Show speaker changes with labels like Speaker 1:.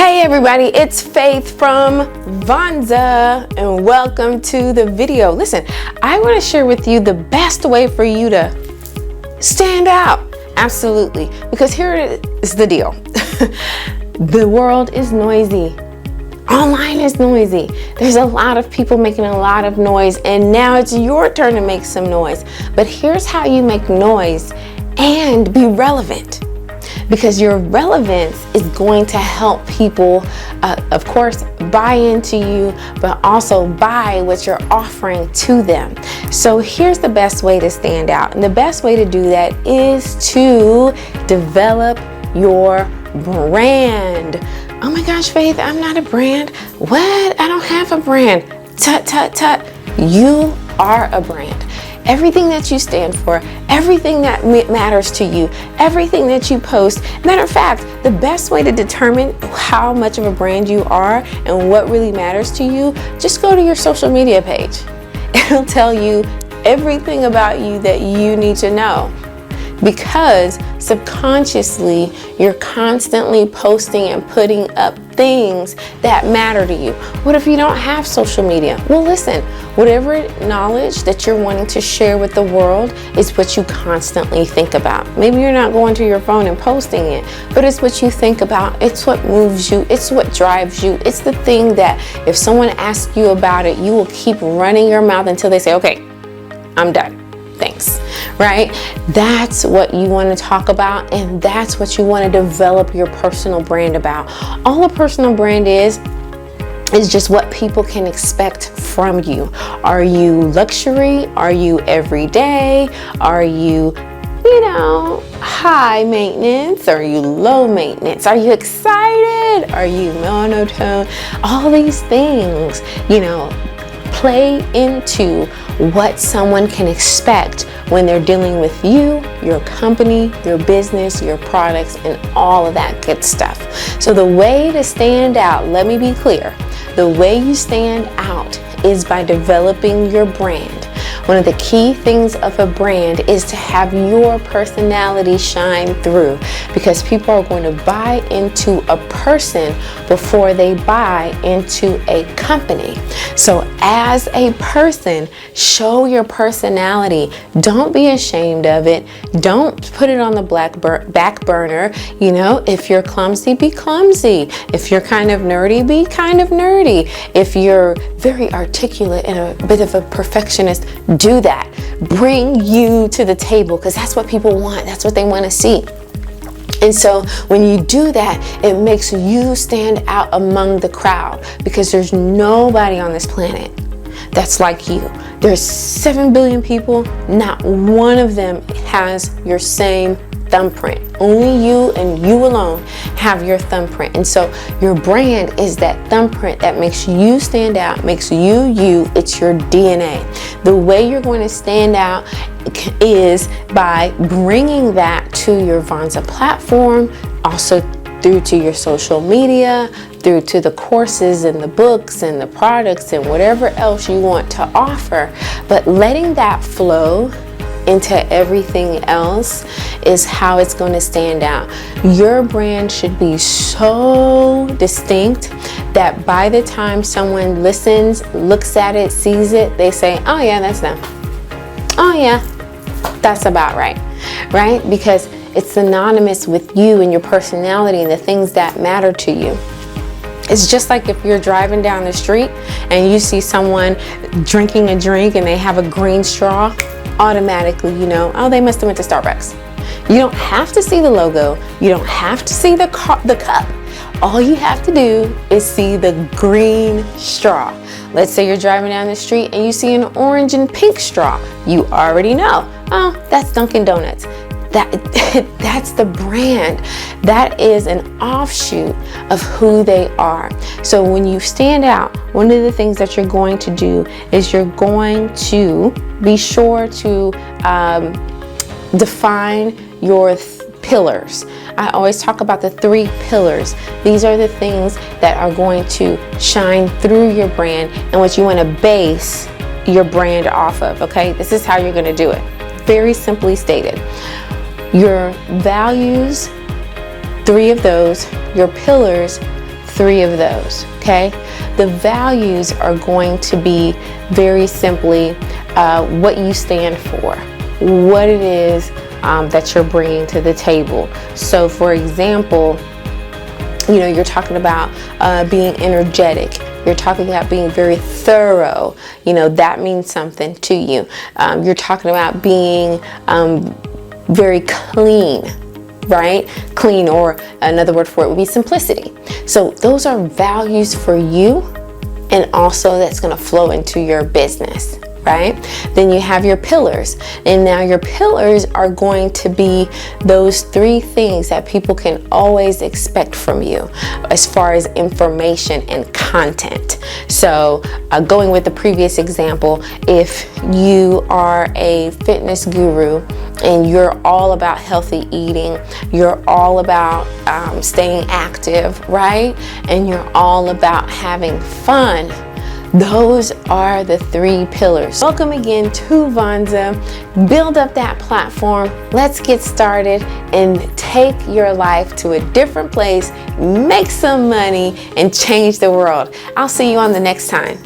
Speaker 1: Hey everybody, it's Faith from Vanza and welcome to the video. Listen, I want to share with you the best way for you to stand out. Absolutely, because here is the deal. The world is noisy. Online is noisy. There's a lot of people making a lot of noise, and now it's your turn to make some noise. But here's how you make noise and be relevant. Because your relevance is going to help people, of course, buy into you, but also buy what you're offering to them. So here's the best way to stand out. And the best way to do that is to develop your brand. Oh my gosh, Faith, I'm not a brand. What? I don't have a brand. Tut, tut, tut. You are a brand. Everything that you stand for, everything that matters to you, everything that you post. Matter of fact, the best way to determine how much of a brand you are and what really matters to you, just go to your social media page. It'll tell you everything about you that you need to know. Because subconsciously, you're constantly posting and putting up things that matter to you. What if you don't have social media? Well, listen, whatever knowledge that you're wanting to share with the world is what you constantly think about. Maybe you're not going to your phone and posting it, but it's what you think about. It's what moves you. It's what drives you. It's the thing that if someone asks you about it, you will keep running your mouth until they say, okay, I'm done. Thanks, right? That's what you want to talk about, and that's what you want to develop your personal brand about. All a personal brand is just what people can expect from you. Are you luxury? Are you everyday? Are you high maintenance? Are you low maintenance? Are you excited? Are you monotone? All these things, play into what someone can expect when they're dealing with you, your company, your business, your products, and all of that good stuff. So the way to stand out, let me be clear, the way you stand out is by developing your brand. One of the key things of a brand is to have your personality shine through, because people are going to buy into a person before they buy into a company. So as a person, show your personality. Don't be ashamed of it. Don't put it on the back burner. If you're clumsy, be clumsy. If you're kind of nerdy, be kind of nerdy. If you're very articulate and a bit of a perfectionist, do that. Bring you to the table, because that's what people want. That's what they want to see. And so when you do that, it makes you stand out among the crowd, because there's nobody on this planet that's like you. There's 7 billion people. Not one of them has your same thumbprint. Only you and you alone have your thumbprint. And so your brand is that thumbprint that makes you stand out, makes you you. It's your DNA. The way you're going to stand out is by bringing that to your Vanza platform, also through to your social media, through to the courses and the books and the products and whatever else you want to offer. But letting that flow into everything else is how it's going to stand out. Your brand should be so distinct that by the time someone listens, looks at it, sees it, they say, oh yeah, that's them. Oh yeah, that's about right, right? Because it's synonymous with you and your personality and the things that matter to you. It's just like if you're driving down the street and you see someone drinking a drink and they have a green straw, automatically oh, they must have went to Starbucks. You don't have to see the logo. You don't have to see the cup. All you have to do is see the green straw. Let's say you're driving down the street and you see an orange and pink straw. You already know, oh, that's Dunkin' Donuts. That's the brand. That is an offshoot of who they are. So when you stand out, one of the things that you're going to do is you're going to be sure to define your pillars. I always talk about the 3 pillars. These are the things that are going to shine through your brand and what you want to base your brand off of, okay? This is how you're going to do it. Very simply stated. Your values, 3 of those, your pillars, 3 of those, okay? The values are going to be very simply what you stand for, what it is that you're bringing to the table. So for example, you're talking about being energetic. You're talking about being very thorough. That means something to you. You're talking about being very clean, right? Clean, or another word for it would be simplicity. So those are values for you, and also that's going to flow into your business, right? Then you have your pillars, and now your pillars are going to be those 3 things that people can always expect from you as far as information and content. So going with the previous example, if you are a fitness guru and you're all about healthy eating, you're all about staying active, right? And you're all about having fun. Those are the 3 pillars. Welcome again to Vonza. Build up that platform. Let's get started and take your life to a different place, make some money, and change the world. I'll see you on the next time.